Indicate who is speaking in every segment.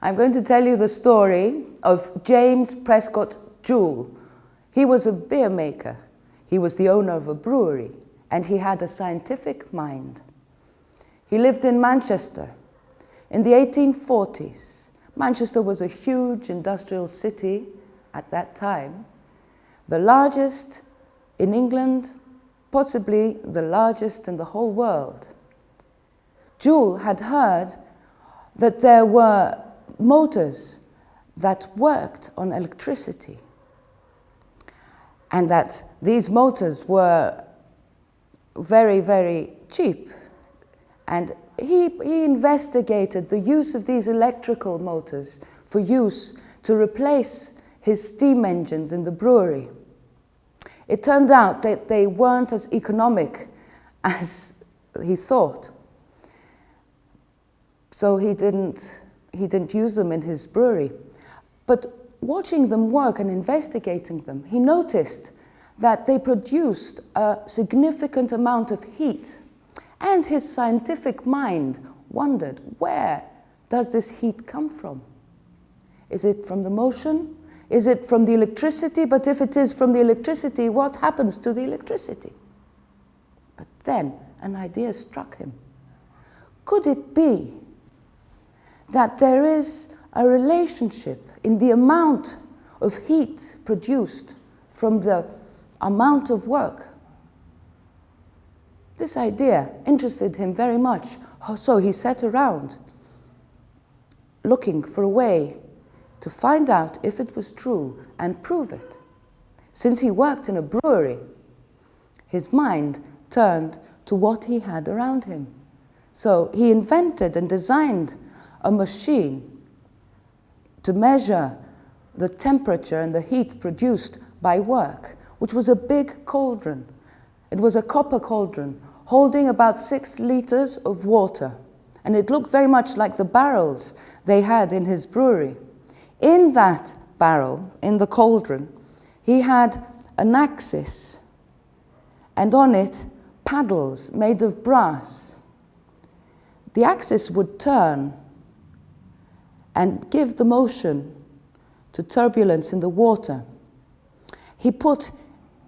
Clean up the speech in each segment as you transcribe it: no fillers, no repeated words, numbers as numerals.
Speaker 1: I'm going to tell you the story of James Prescott Joule. He was a beer maker. He was the owner of a brewery, and he had a scientific mind. He lived in Manchester. In the 1840s, Manchester was a huge industrial city at that time, the largest in England, possibly the largest in the whole world. Joule had heard that there were motors that worked on electricity, and that these motors were very, very cheap. And he investigated the use of these electrical motors for use to replace his steam engines in the brewery. It turned out that they weren't as economic as he thought. So he didn't use them in his brewery. But watching them work and investigating them, he noticed that they produced a significant amount of heat. And his scientific mind wondered, where does this heat come from? Is it from the motion? Is it from the electricity? But if it is from the electricity, what happens to the electricity? But then an idea struck him. Could it be that there is a relationship in the amount of heat produced from the amount of work? This idea interested him very much, so he sat around looking for a way to find out if it was true and prove it. Since he worked in a brewery, his mind turned to what he had around him. So he invented and designed a machine to measure the temperature and the heat produced by work, which was a big cauldron. It was a copper cauldron holding about 6 liters of water, and it looked very much like the barrels they had in his brewery. In that barrel, in the cauldron, he had an axis, and on it paddles made of brass. The axis would turn and give the motion to turbulence in the water. He put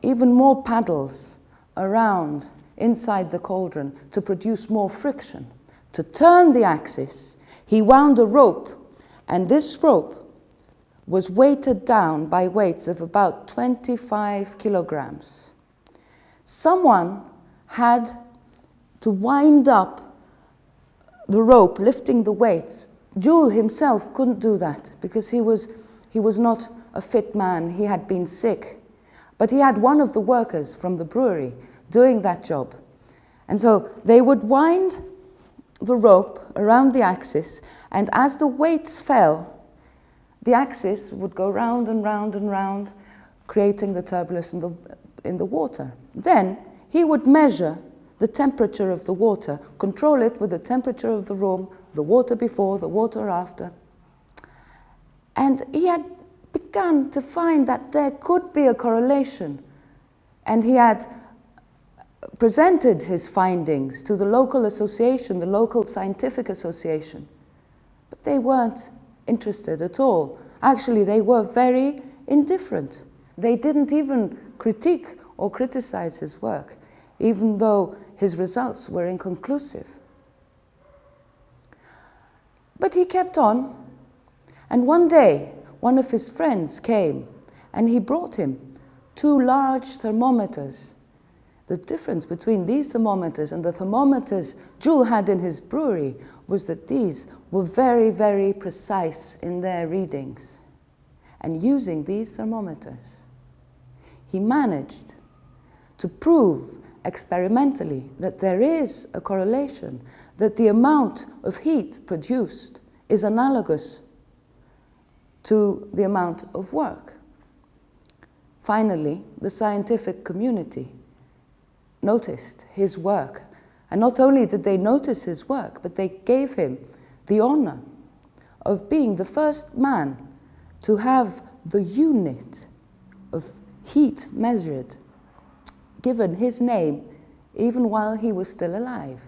Speaker 1: even more paddles around inside the cauldron to produce more friction. To turn the axis, he wound a rope, and this rope was weighted down by weights of about 25 kilograms. Someone had to wind up the rope, lifting the weights. Joule himself couldn't do that because he was not a fit man. He had been sick. But he had one of the workers from the brewery doing that job. And so they would wind the rope around the axis, and as the weights fell, the axis would go round and round and round, creating the turbulence in the water. Then he would measure the temperature of the water, control it with the temperature of the room, the water before, the water after. And he had begun to find that there could be a correlation. And he had presented his findings to the local association, the local scientific association. But they weren't interested at all. Actually, they were very indifferent. They didn't even critique or criticize his work, even though his results were inconclusive. But he kept on, and one day, one of his friends came, and he brought him 2 large thermometers. The difference between these thermometers and the thermometers Joule had in his brewery was that these were very, very precise in their readings. And using these thermometers, he managed to prove experimentally that there is a correlation, that the amount of heat produced is analogous to the amount of work. Finally, the scientific community noticed his work. And not only did they notice his work, but they gave him the honor of being the first man to have the unit of heat measured given his name even while he was still alive.